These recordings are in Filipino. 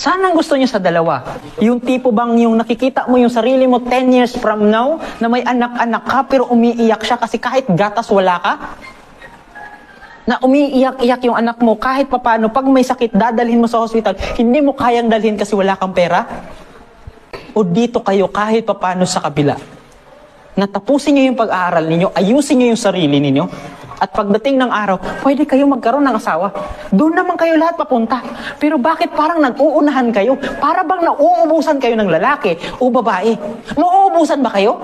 Saan ang gusto niyo sa dalawa? Yung tipo bang yung nakikita mo yung sarili mo 10 years from now na may anak-anak ka pero umiiyak siya kasi kahit gatas wala ka? Na umiiyak-iyak yung anak mo kahit papano pag may sakit dadalhin mo sa hospital, hindi mo kayang dalhin kasi wala kang pera? O dito kayo kahit papano sa kabila? Natapusin niyo yung pag-aaral ninyo, ayusin niyo yung sarili ninyo, at pagdating ng araw, pwede kayo magkaroon ng asawa. Doon naman kayo lahat papunta. Pero bakit parang nag-uunahan kayo? Para bang nauubusan kayo ng lalaki o babae? Mauubusan ba kayo?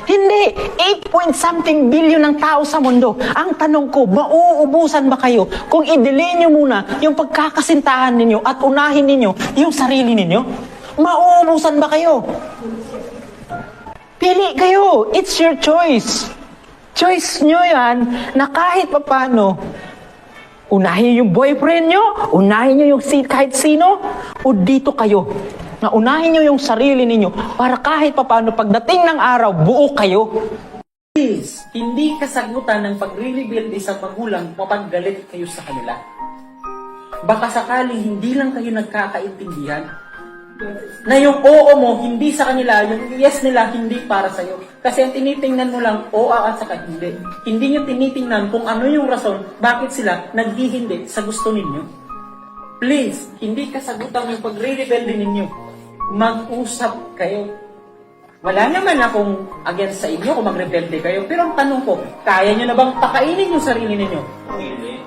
Hindi. 8-point-something billion ng tao sa mundo. Ang tanong ko, mauubusan ba kayo kung i-delay nyo muna yung pagkakasintahan ninyo at unahin ninyo yung sarili ninyo? Mauubusan ba kayo? Pili kayo. It's your choice. Choice nyo yan na kahit papano, unahin yung boyfriend nyo, unahin nyo yung kahit sino, o dito kayo, na unahin nyo yung sarili ninyo para kahit papano pagdating ng araw, buo kayo. Please, hindi kasagutan ng pagre-rebuild sa magulang kapag galit kayo sa kanila. Baka sakaling hindi lang kayo nagkakaintindihan, na yung oo mo, hindi sa kanila, yung yes nila, hindi para sa'yo. Kasi ang tinitingnan mo lang, oo at saka hindi. Hindi nyo tinitingnan kung ano yung rason, bakit sila naghihindi sa gusto ninyo. Please, hindi kasagutan yung pagre-rebelde ninyo. Mag-usap kayo. Wala naman akong against sa inyo kung magrebelde kayo. Pero ang tanong ko, kaya nyo na bang pakainin yung sarili ninyo? Hindi.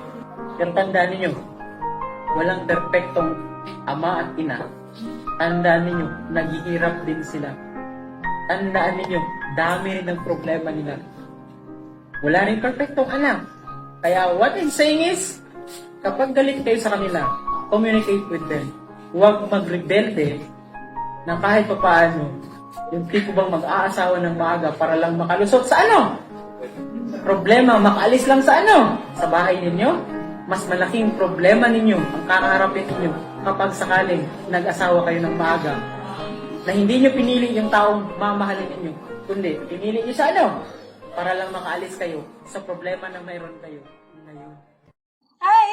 Pero tandaan ninyo, walang perpektong ama at ina. Tandaan ninyo, naghihirap din sila. Tandaan ninyo, dami rin ng problema nila. Wala rin perfectong anak. Kaya what I'm saying is, kapag galit kayo sa kanila, communicate with them. Huwag magrebelde na kahit papaano, yung tipo bang mag-aasawa ng maaga para lang makalusot sa ano? Problema, makaalis lang sa ano? Sa bahay ninyo? Mas malaking problema ninyo ang kakaharapin ninyo kapag sakaling nag-asawa kayo ng maaga na hindi nyo pinili yung taong mamahalin ninyo, kundi pinili nyo sa ano? Para lang makaalis kayo sa problema na mayroon kayo ngayon. Hi!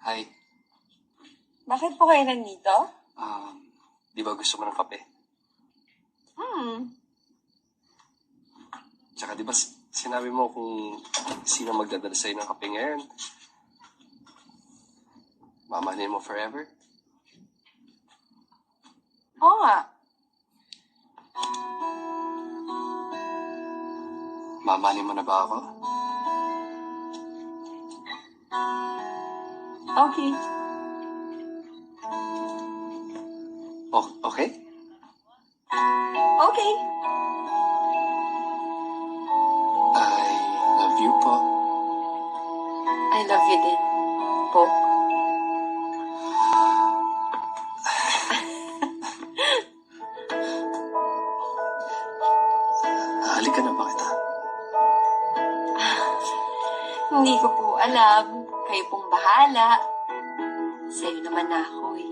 Hi. Bakit po kayo nandito? Di ba gusto mo ng kape? Tsaka di ba sinabi mo kung sino magdadala sa'yo ng kape ngayon? Mamahalin mo forever? Oo nga. Mamahalin mo na ba ako? Okay. Okay? Okay. I love you po. I love you din. Po. Halikan na ba kita? Hindi ko po alam. Kayo pong bahala. Sa'yo naman na ako eh.